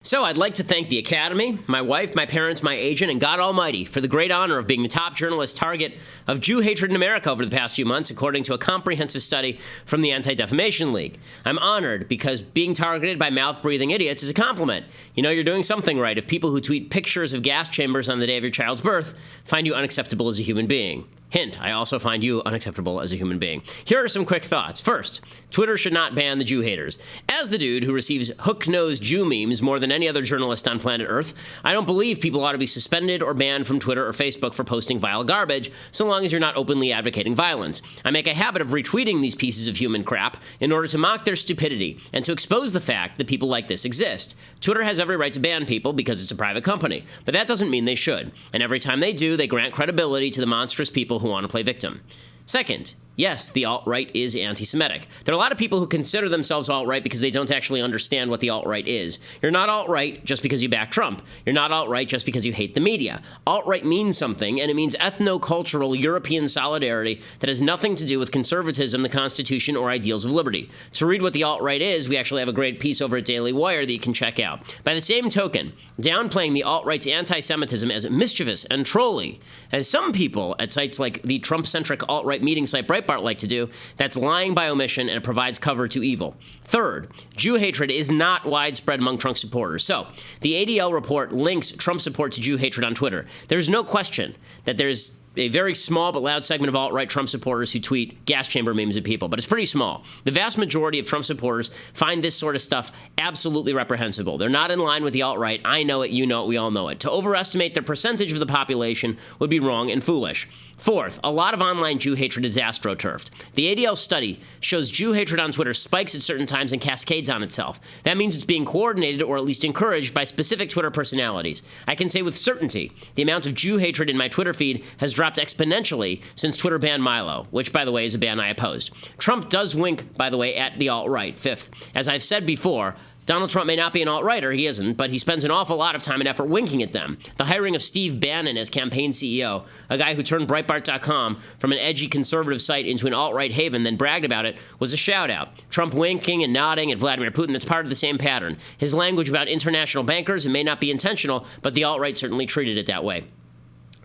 So I'd like to thank the Academy, my wife, my parents, my agent, and God Almighty for the great honor of being the top journalist target of Jew hatred in America over the past few months, according to a comprehensive study from the Anti-Defamation League. I'm honored because being targeted by mouth-breathing idiots is a compliment. You know you're doing something right if people who tweet pictures of gas chambers on the day of your child's birth find you unacceptable as a human being. Hint, I also find you unacceptable as a human being. Here are some quick thoughts. First, Twitter should not ban the Jew haters. As the dude who receives hook-nosed Jew memes more than any other journalist on planet Earth, I don't believe people ought to be suspended or banned from Twitter or Facebook for posting vile garbage, so long as you're not openly advocating violence. I make a habit of retweeting these pieces of human crap in order to mock their stupidity and to expose the fact that people like this exist. Twitter has every right to ban people because it's a private company, but that doesn't mean they should. And every time they do, they grant credibility to the monstrous people who want to play victim. Second, yes, the alt-right is anti-Semitic. There are a lot of people who consider themselves alt-right because they don't actually understand what the alt-right is. You're not alt-right just because you back Trump. You're not alt-right just because you hate the media. Alt-right means something, and it means ethno-cultural European solidarity that has nothing to do with conservatism, the Constitution, or ideals of liberty. To read what the alt-right is, we actually have a great piece over at Daily Wire that you can check out. By the same token, downplaying the alt-right's anti-Semitism as mischievous and trolly, as some people at sites like the Trump-centric alt-right meeting site Breitbart like to do, that's lying by omission and it provides cover to evil. Third, Jew hatred is not widespread among Trump supporters. So, the ADL report links Trump support to Jew hatred on Twitter. There's no question that there's a very small but loud segment of alt-right Trump supporters who tweet gas chamber memes at people, but it's pretty small. The vast majority of Trump supporters find this sort of stuff absolutely reprehensible. They're not in line with the alt-right. I know it, you know it, we all know it. To overestimate their percentage of the population would be wrong and foolish. Fourth, a lot of online Jew hatred is astroturfed. The ADL study shows Jew hatred on Twitter spikes at certain times and cascades on itself. That means it's being coordinated or at least encouraged by specific Twitter personalities. I can say with certainty the amount of Jew hatred in my Twitter feed has dropped exponentially since Twitter banned Milo, which, by the way, is a ban I opposed. Trump does wink, by the way, at the alt-right. Fifth, as I've said before, Donald Trump may not be an alt-righter, he isn't, but he spends an awful lot of time and effort winking at them. The hiring of Steve Bannon as campaign CEO, a guy who turned Breitbart.com from an edgy conservative site into an alt-right haven, then bragged about it, was a shout-out. Trump winking and nodding at Vladimir Putin, that's part of the same pattern. His language about international bankers, it may not be intentional, but the alt-right certainly treated it that way.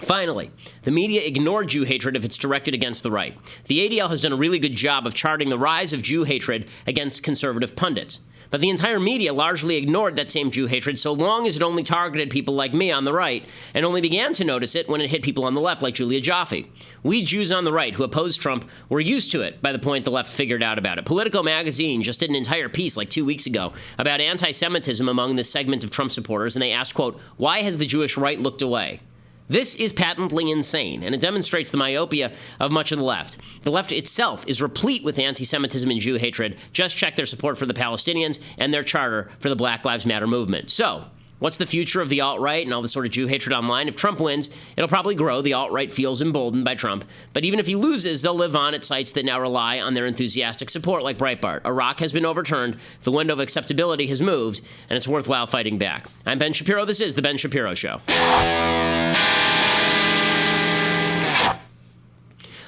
Finally, the media ignored Jew hatred if it's directed against the right. The ADL has done a really good job of charting the rise of Jew hatred against conservative pundits. But the entire media largely ignored that same Jew hatred so long as it only targeted people like me on the right, and only began to notice it when it hit people on the left like Julia Joffe. We Jews on the right who opposed Trump were used to it by the point the left figured out about it. Politico magazine just did an entire piece like 2 weeks ago about anti-Semitism among this segment of Trump supporters, and they asked, quote, "Why has the Jewish right looked away?" This is patently insane, and it demonstrates the myopia of much of the left. The left itself is replete with anti-Semitism and Jew hatred. Just check their support for the Palestinians and their charter for the Black Lives Matter movement. So, what's the future of the alt-right and all this sort of Jew hatred online? If Trump wins, it'll probably grow. The alt-right feels emboldened by Trump. But even if he loses, they'll live on at sites that now rely on their enthusiastic support, like Breitbart. A rock has been overturned, the window of acceptability has moved, and it's worthwhile fighting back. I'm Ben Shapiro. This is The Ben Shapiro Show.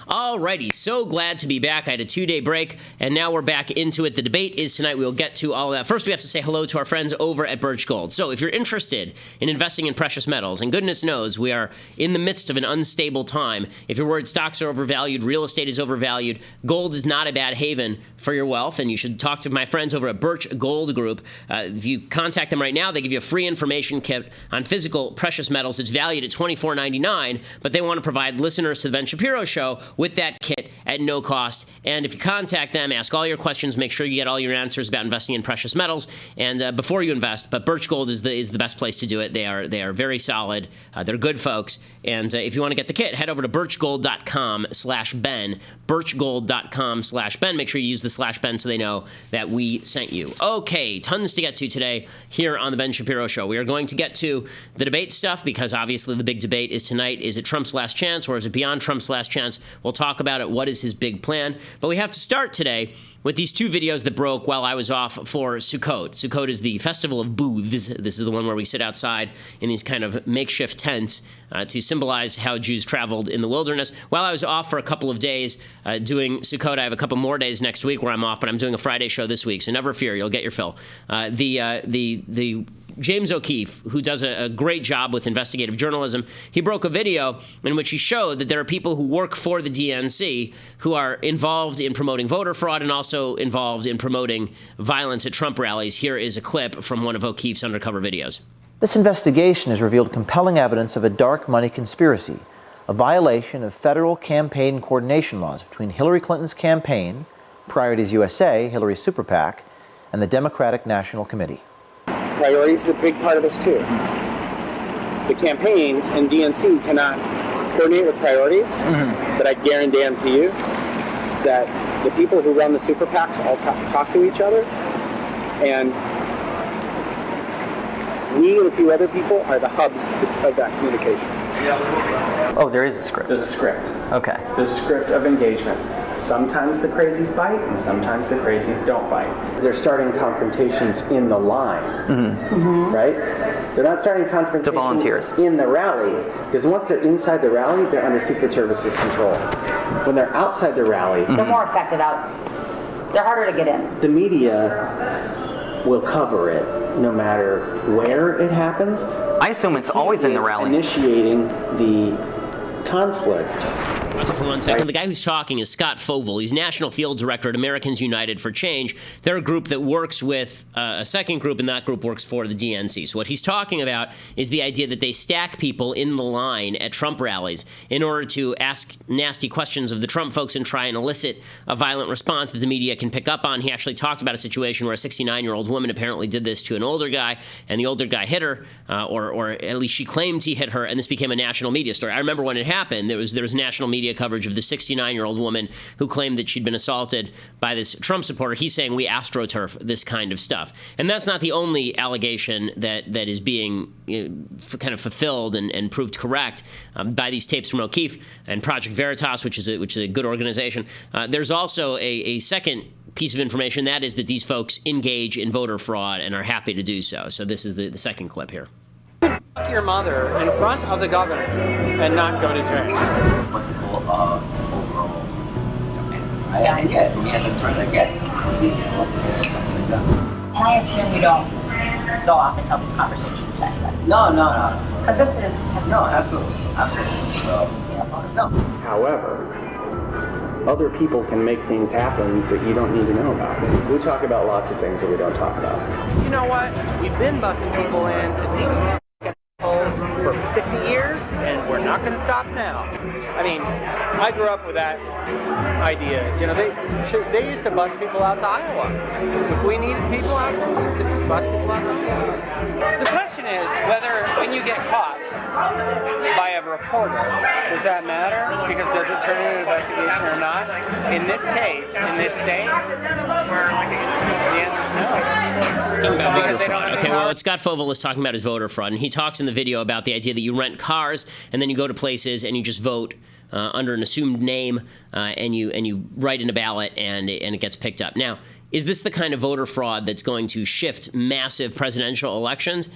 Alrighty, so glad to be back. I had a 2-day break, and now we're back into it. The debate is tonight. We'll get to all of that. First, we have to say hello to our friends over at Birch Gold. So if you're interested in investing in precious metals, and goodness knows we are in the midst of an unstable time. If you're worried stocks are overvalued, real estate is overvalued, gold is not a bad haven for your wealth, and you should talk to my friends over at Birch Gold Group. If you contact them right now, they give you a free information kit on physical precious metals. It's valued at $24.99, but they want to provide listeners to the Ben Shapiro Show with that kit at no cost. And if you contact them, ask all your questions, make sure you get all your answers about investing in precious metals, and before you invest. But Birch Gold is the best place to do it. They are very solid. They're good folks. And if you want to get the kit, head over to birchgold.com/Ben. Birchgold.com/Ben. Make sure you use the /Ben so they know that we sent you. Okay, tons to get to today here on the Ben Shapiro Show. We are going to get to the debate stuff because obviously the big debate is tonight. Is it Trump's last chance or is it beyond Trump's last chance? We'll talk about it. What is his big plan? But we have to start today with these two videos that broke while I was off for Sukkot. Sukkot is the festival of booths. This is the one where we sit outside in these kind of makeshift tents to symbolize how Jews traveled in the wilderness. While I was off for a couple of days doing Sukkot, I have a couple more days next week where I'm off, but I'm doing a Friday show this week, so never fear, you'll get your fill. The James O'Keefe, who does a great job with investigative journalism, he broke a video in which he showed that there are people who work for the DNC who are involved in promoting voter fraud and also involved in promoting violence at Trump rallies. Here is a clip from one of O'Keefe's undercover videos. This investigation has revealed compelling evidence of a dark money conspiracy, a violation of federal campaign coordination laws between Hillary Clinton's campaign, Priorities USA, Hillary's super PAC, and the Democratic National Committee. Priorities is a big part of this too. The campaigns and DNC cannot coordinate with priorities, but I guarantee you that the people who run the super PACs all talk to each other, and we and a few other people are the hubs of that communication. Oh, there is a script. There's a script. Okay. There's a script of engagement. Sometimes the crazies bite, and sometimes the crazies don't bite. They're starting confrontations in the line, right? They're not starting confrontations To volunteers. in the rally, because once they're inside the rally, they're under Secret Service's control. When they're outside the rally, They're more affected out. They're harder to get in. the media will cover it no matter where it happens. I assume it's always in the rally. Initiating the conflict. Pause it for 1 second. The guy who's talking is Scott Fovel. He's National Field Director at Americans United for Change. They're a group that works with a second group, and that group works for the DNC. So what he's talking about is the idea that they stack people in the line at Trump rallies in order to ask nasty questions of the Trump folks and try and elicit a violent response that the media can pick up on. He actually talked about a situation where a 69-year-old woman apparently did this to an older guy, and the older guy hit her, or at least she claimed he hit her, and this became a national media story. I remember when it happened, there was national media coverage of the 69-year-old woman who claimed that she'd been assaulted by this Trump supporter. He's saying we astroturf this kind of stuff. And that's not the only allegation that is being kind of fulfilled and proved correct by these tapes from O'Keefe and Project Veritas, which is a good organization. There's also a second piece of information, that is that these folks engage in voter fraud and are happy to do so. So this is the second clip here. Your mother in front of the governor and not go to jail. What's the goal of the overall campaign? And yeah, for me as an attorney, I get this is this is something like that. And I assume you don't go off and tell these conversations to anybody. No. Because this is No, absolutely. So, no. However, other people can make things happen that you don't need to know about. We talk about lots of things that we don't talk about. You know what? We've been busting people in to deep for 50 years, and we're not going to stop now. I mean, I grew up with that idea. You know, they used to bus people out to Iowa. If we needed people out there, we used to bus people out to Iowa. The question is whether when you get caught by a reporter, does that matter? Because does it turn into an investigation or not? In this case, in this state, the answer is no. Talking about voter fraud. Okay, well, what Scott Fovel is talking about is voter fraud, and he talks in the video about the idea that you rent cars and then you go to places and you just vote under an assumed name, and you write in a ballot and it gets picked up. Now, is this the kind of voter fraud that's going to shift massive presidential elections?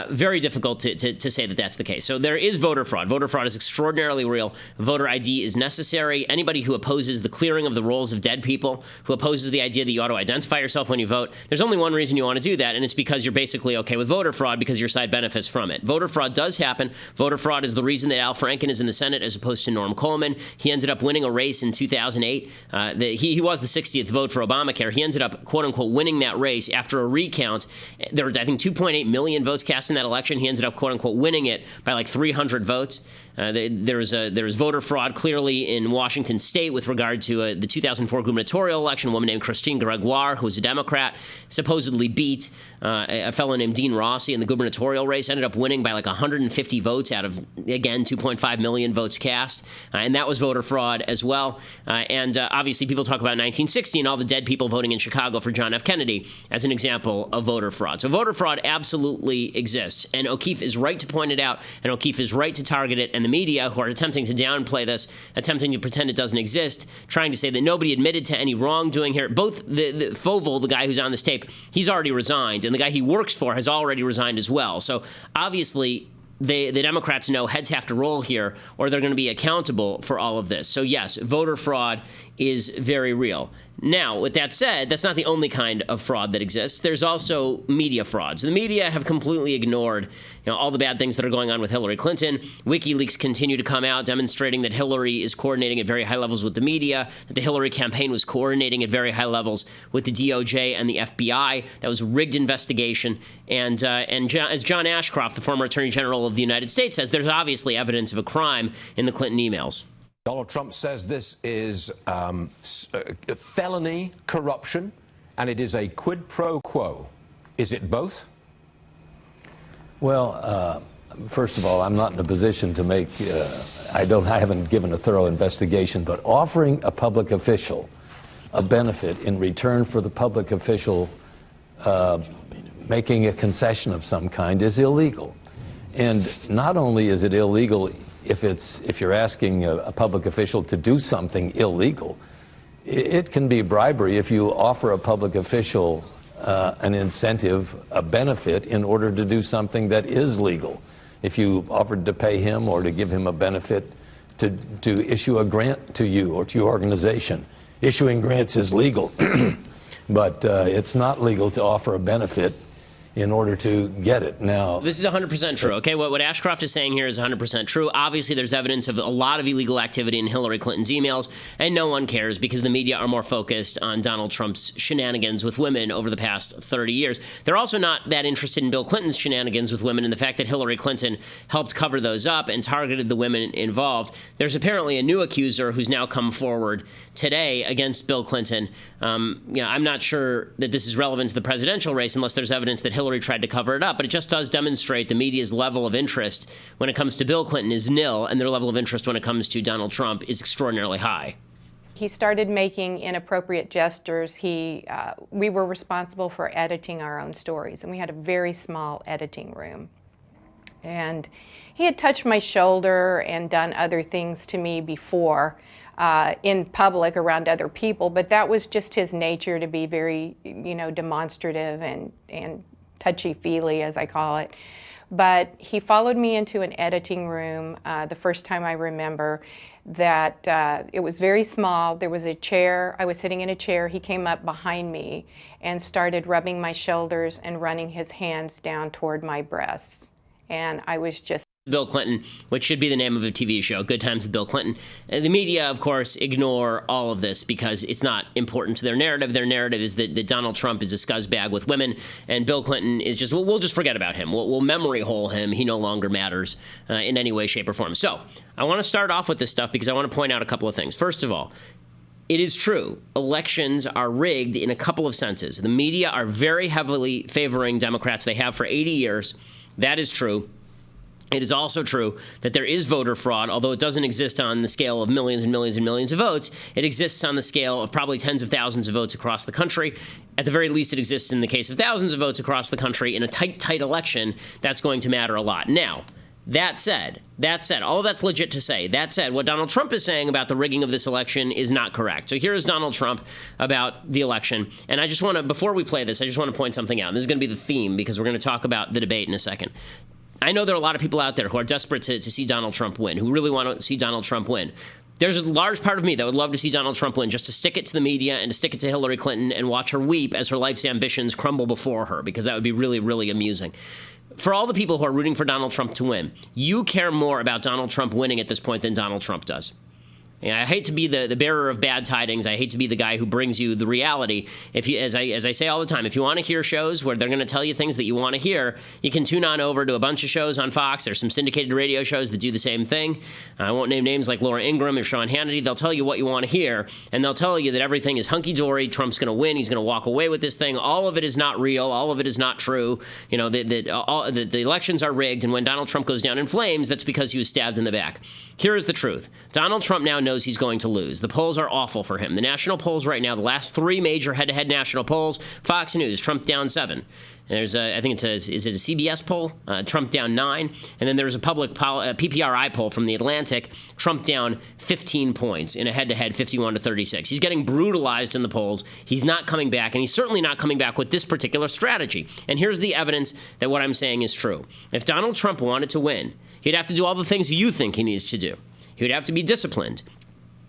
Very difficult to say that that's the case. So there is voter fraud. Voter fraud is extraordinarily real. Voter ID is necessary. Anybody who opposes the clearing of the rolls of dead people, who opposes the idea that you ought to identify yourself when you vote, there's only one reason you want to do that, and it's because you're basically okay with voter fraud because your side benefits from it. Voter fraud does happen. Voter fraud is the reason that Al Franken is in the Senate as opposed to Norm Coleman. He ended up winning a race in 2008. He was the 60th vote for Obamacare. He ended up, quote-unquote, winning that race after a recount. There were, I think, 2.8 million votes cast in that election. He ended up, quote-unquote, winning it by like 300 votes. There was voter fraud clearly in Washington State with regard to the 2004 gubernatorial election. A woman named Christine Gregoire, who was a Democrat, supposedly beat a fellow named Dean Rossi in the gubernatorial race, ended up winning by like 150 votes out of, again, 2.5 million votes cast. And that was voter fraud as well. And obviously people talk about 1960 and all the dead people voting in Chicago for John F. Kennedy as an example of voter fraud. So voter fraud absolutely exists. And O'Keefe is right to point it out, and O'Keefe is right to target it. And the media, who are attempting to downplay this, attempting to pretend it doesn't exist, trying to say that nobody admitted to any wrongdoing here. Both the Fovel, the guy who's on this tape, he's already resigned, and the guy he works for has already resigned as well. So obviously, the Democrats know heads have to roll here, or they're going to be accountable for all of this. So yes, voter fraud is very real. Now, with that said, that's not the only kind of fraud that exists. There's also media frauds. The media have completely ignored, all the bad things that are going on with Hillary Clinton. WikiLeaks continue to come out demonstrating that Hillary is coordinating at very high levels with the media, that the Hillary campaign was coordinating at very high levels with the DOJ and the FBI. That was a rigged investigation. And as John Ashcroft, the former Attorney General of the United States, says, there's obviously evidence of a crime in the Clinton emails. Donald Trump says this is felony corruption, and it is a quid pro quo. Is it both? Well, first of all, I'm not in a position to make, I haven't given a thorough investigation, but offering a public official a benefit in return for the public official making a concession of some kind is illegal. And not only is it illegal if you're asking a public official to do something illegal, it can be bribery if you offer a public official an incentive, a benefit, in order to do something that is legal. If you offered to pay him or to give him a benefit to issue a grant to you or to your organization, issuing grants is legal, but it's not legal to offer a benefit in order to get it. Now, this is 100% true. Okay, what Ashcroft is saying here is 100% true. Obviously, there's evidence of a lot of illegal activity in Hillary Clinton's emails, and no one cares because the media are more focused on Donald Trump's shenanigans with women over the past 30 years. They're also not that interested in Bill Clinton's shenanigans with women and the fact that Hillary Clinton helped cover those up and targeted the women involved. There's apparently a new accuser who's now come forward today against Bill Clinton. I'm not sure that this is relevant to the presidential race unless there's evidence that Hillary tried to cover it up, but it just does demonstrate the media's level of interest when it comes to Bill Clinton is nil, and their level of interest when it comes to Donald Trump is extraordinarily high. He started making inappropriate gestures. We were responsible for editing our own stories, and we had a very small editing room. And he had touched my shoulder and done other things to me before in public around other people, but that was just his nature to be very, demonstrative and touchy-feely, as I call it. But he followed me into an editing room the first time I remember that it was very small. There was a chair. I was sitting in a chair. He came up behind me and started rubbing my shoulders and running his hands down toward my breasts. And I was just Bill Clinton, which should be the name of a TV show, Good Times with Bill Clinton. The media, of course, ignore all of this because it's not important to their narrative. Their narrative is that Donald Trump is a scuzzbag with women, and Bill Clinton is just, we'll just forget about him. We'll memory hole him. He no longer matters in any way, shape, or form. So I want to start off with this stuff because I want to point out a couple of things. First of all, it is true. Elections are rigged in a couple of senses. The media are very heavily favoring Democrats. They have for 80 years. That is true. It is also true that there is voter fraud, although it doesn't exist on the scale of millions and millions and millions of votes. It exists on the scale of probably tens of thousands of votes across the country. At the very least, it exists in the case of thousands of votes across the country. In a tight election, that's going to matter a lot. Now, that said, all of that's legit to say. That said, what Donald Trump is saying about the rigging of this election is not correct. So here is Donald Trump about the election. And I just want to, before we play this, I just want to point something out. This is going to be the theme because we're going to talk about the debate in a second. I know there are a lot of people out there who are desperate to see Donald Trump win, who really want to see Donald Trump win. There's a large part of me that would love to see Donald Trump win, just to stick it to the media and to stick it to Hillary Clinton and watch her weep as her life's ambitions crumble before her, because that would be really, really amusing. For all the people who are rooting for Donald Trump to win, you care more about Donald Trump winning at this point than Donald Trump does. And I hate to be the bearer of bad tidings. I hate to be the guy who brings you the reality. If you, as I say all the time, if you want to hear shows where they're going to tell you things that you want to hear, you can tune on over to a bunch of shows on Fox. There's some syndicated radio shows that do the same thing. I won't name names like Laura Ingraham or Sean Hannity. They'll tell you what you want to hear, and they'll tell you that everything is hunky-dory. Trump's going to win. He's going to walk away with this thing. All of it is not real. All of it is not true. You know, the elections are rigged, and when Donald Trump goes down in flames, that's because he was stabbed in the back. Here is the truth. Donald Trump now knows he's going to lose. The polls are awful for him. The national polls right now, the last three major head-to-head national polls, Fox News, Trump down 7. There's I think is it a CBS poll? Trump down 9. And then there's a public PPRI poll from The Atlantic, Trump down 15 points in a head-to-head 51-36. He's getting brutalized in the polls. He's not coming back, and he's certainly not coming back with this particular strategy. And here's the evidence that what I'm saying is true. If Donald Trump wanted to win, he'd have to do all the things you think he needs to do. He would have to be disciplined.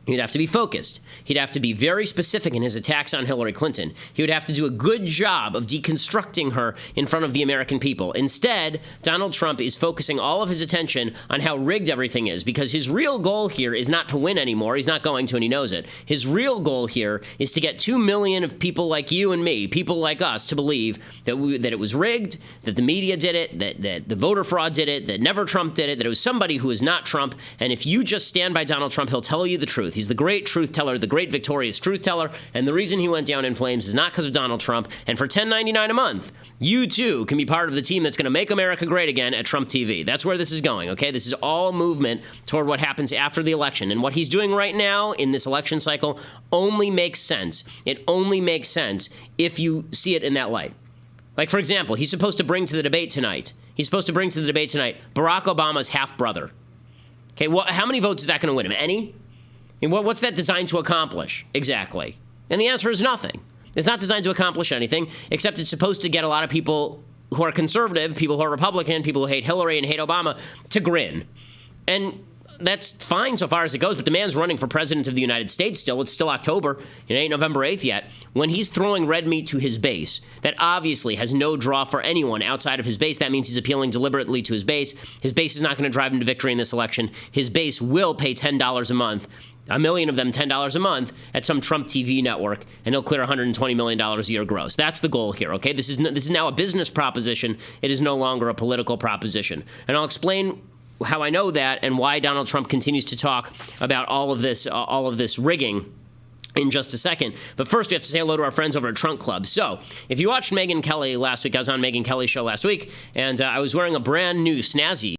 He'd have to be focused. He'd have to be very specific in his attacks on Hillary Clinton. He would have to do a good job of deconstructing her in front of the American people. Instead, Donald Trump is focusing all of his attention on how rigged everything is, because his real goal here is not to win anymore. He's not going to, and he knows it. His real goal here is to get 2 million of people like you and me, people like us, to believe that it was rigged, that the media did it, that the voter fraud did it, that never Trump did it, that it was somebody who is not Trump. And if you just stand by Donald Trump, he'll tell you the truth. He's the great truth teller, the great victorious truth teller, and the reason he went down in flames is not because of Donald Trump. And for $10.99 a month, you too can be part of the team that's going to make America great again at Trump TV. That's where this is going, okay? This is all movement toward what happens after the election. And what he's doing right now in this election cycle only makes sense. It only makes sense if you see it in that light. Like, for example, he's supposed to bring to the debate tonight Barack Obama's half-brother. Okay, well, how many votes is that going to win him? Any? I mean, what's that designed to accomplish exactly? And the answer is nothing. It's not designed to accomplish anything, except it's supposed to get a lot of people who are conservative, people who are Republican, people who hate Hillary and hate Obama to grin. And that's fine so far as it goes, but the man's running for president of the United States still. It's still October. It ain't November 8th yet. When he's throwing red meat to his base, that obviously has no draw for anyone outside of his base. That means he's appealing deliberately to his base. His base is not going to drive him to victory in this election. His base will pay $10 a month, a million of them $10 a month, at some Trump TV network, and he'll clear $120 million a year gross. That's the goal here, okay? This is now a business proposition. It is no longer a political proposition. And I'll explain how I know that and why Donald Trump continues to talk about all of this rigging in just a second. But first, we have to say hello to our friends over at Trunk Club. So, if you watched Megyn Kelly last week, I was on Megyn Kelly's show last week, and I was wearing a brand new snazzy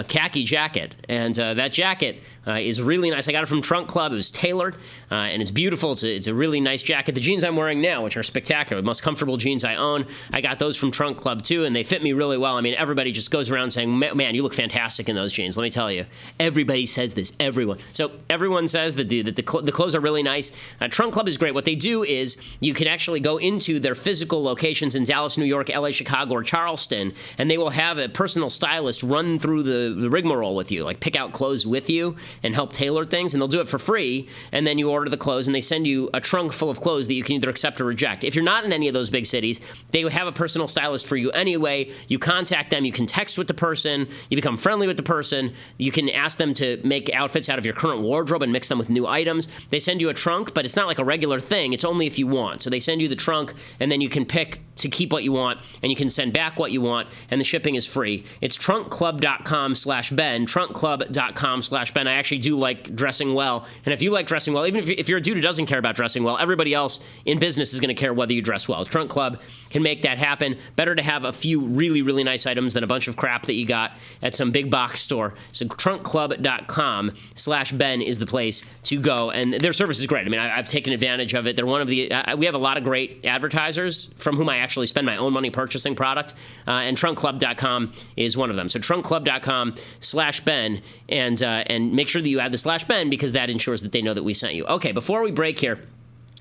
khaki jacket, and that jacket is really nice. I got it from Trunk Club. It was tailored, and it's beautiful. It's a really nice jacket. The jeans I'm wearing now, which are spectacular, the most comfortable jeans I own, I got those from Trunk Club too, and they fit me really well. I mean, everybody just goes around saying, man, you look fantastic in those jeans. Let me tell you. Everybody says this, everyone. So everyone says that the clothes are really nice. Trunk Club is great. What they do is you can actually go into their physical locations in Dallas, New York, LA, Chicago, or Charleston, and they will have a personal stylist run through the rigmarole with you, like pick out clothes with you and help tailor things, and they'll do it for free, and then you order the clothes, and they send you a trunk full of clothes that you can either accept or reject. If you're not in any of those big cities, they have a personal stylist for you anyway. You contact them, you can text with the person, you become friendly with the person, you can ask them to make outfits out of your current wardrobe and mix them with new items. They send you a trunk, but it's not like a regular thing, it's only if you want. So they send you the trunk, and then you can pick to keep what you want, and you can send back what you want, and the shipping is free. It's trunkclub.com/Ben, trunkclub.com/Ben. I actually do like dressing well, and if you like dressing well, even if you're a dude who doesn't care about dressing well, everybody else in business is going to care whether you dress well. Trunk Club can make that happen. Better to have a few really, really nice items than a bunch of crap that you got at some big box store. So trunkclub.com/Ben is the place to go, and their service is great. I mean, I've taken advantage of it. They're one of the we have a lot of great advertisers from whom I actually spend my own money purchasing product, and trunkclub.com is one of them. So trunkclub.com/Ben, and make sure that you add the /Ben, because that ensures that they know that we sent you. Okay, before we break here, I'm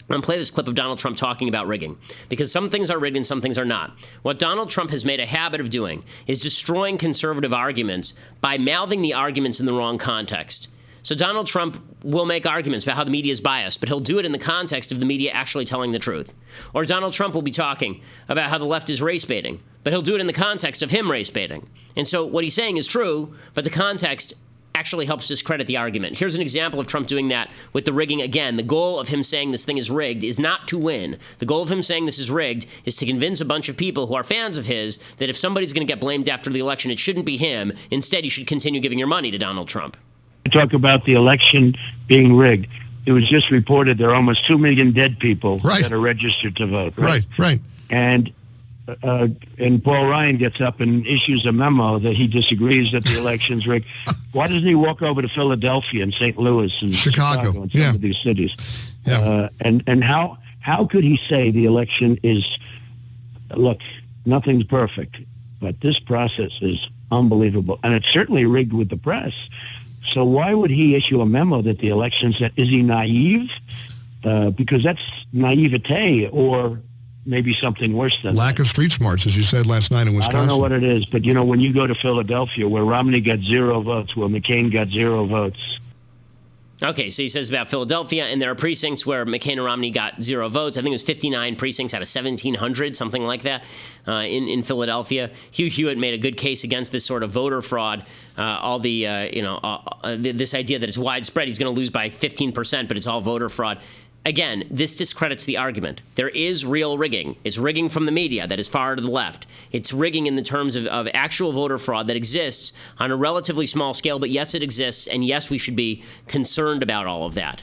going to play this clip of Donald Trump talking about rigging, because some things are rigged and some things are not. What Donald Trump has made a habit of doing is destroying conservative arguments by mouthing the arguments in the wrong context. So Donald Trump will make arguments about how the media is biased, but he'll do it in the context of the media actually telling the truth. Or Donald Trump will be talking about how the left is race baiting, but he'll do it in the context of him race baiting. And so what he's saying is true, but the context actually helps discredit the argument. Here's an example of Trump doing that with the rigging again. The goal of him saying this thing is rigged is not to win. The goal of him saying this is rigged is to convince a bunch of people who are fans of his that if somebody's going to get blamed after the election, it shouldn't be him. Instead, you should continue giving your money to Donald Trump. Talk about the election being rigged. It was just reported there are almost 2 million dead people that are registered to vote. Right. And Paul Ryan gets up and issues a memo that he disagrees that the election's rigged. Why doesn't he walk over to Philadelphia and St. Louis and Chicago and some of these cities? And how could he say the election is, look, nothing's perfect, but this process is unbelievable. And it's certainly rigged with the press. So why would he issue a memo that the election's, is he naive? Because that's naivete, or maybe something worse than lack of street smarts, as you said last night in Wisconsin. I don't know what it is, but, when you go to Philadelphia, where Romney got 0 votes, where McCain got 0 votes. Okay, so he says about Philadelphia, and there are precincts where McCain and Romney got 0 votes. I think it was 59 precincts out of 1,700, something like that, in Philadelphia. Hugh Hewitt made a good case against this sort of voter fraud. This idea that it's widespread. He's going to lose by 15%, but it's all voter fraud. Again, this discredits the argument. There is real rigging. It's rigging from the media that is far to the left. It's rigging in the terms of actual voter fraud that exists on a relatively small scale, but yes, it exists, and yes, we should be concerned about all of that.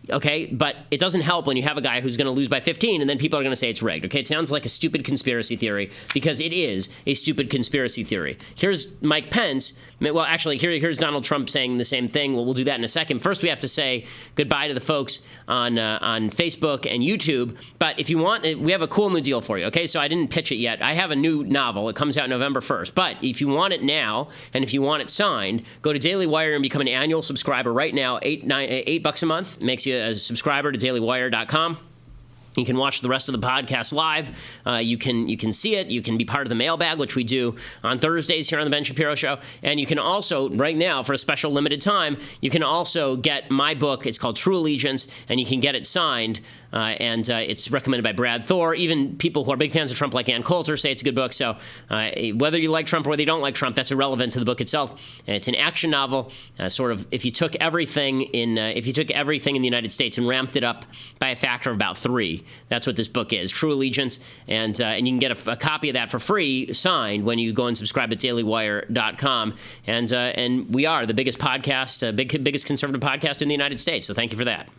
Okay, but it doesn't help when you have a guy who's going to lose by 15 and then people are going to say it's rigged. Okay, it sounds like a stupid conspiracy theory because it is a stupid conspiracy theory. Here's Mike Pence. Well, actually, here's Donald Trump saying the same thing. Well, we'll do that in a second. First, we have to say goodbye to the folks on Facebook and YouTube. But if you want, we have a cool new deal for you. Okay, so I didn't pitch it yet. I have a new novel. It comes out November 1st. But if you want it now and if you want it signed, go to Daily Wire and become an annual subscriber right now. $8 a month makes you a subscriber to dailywire.com. You can watch the rest of the podcast live. You can see it. You can be part of the mailbag, which we do on Thursdays here on the Ben Shapiro Show. And you can also, right now, for a special limited time, you can also get my book. It's called True Allegiance, and you can get it signed. And it's recommended by Brad Thor. Even people who are big fans of Trump, like Ann Coulter, say it's a good book. So whether you like Trump or whether you don't like Trump, that's irrelevant to the book itself. It's an action novel, sort of if you took everything in the United States and ramped it up by a factor of about 3. That's what this book is, True Allegiance, and you can get a copy of that for free, signed, when you go and subscribe at dailywire.com. And we are the biggest podcast, biggest conservative podcast in the United States. So thank you for that.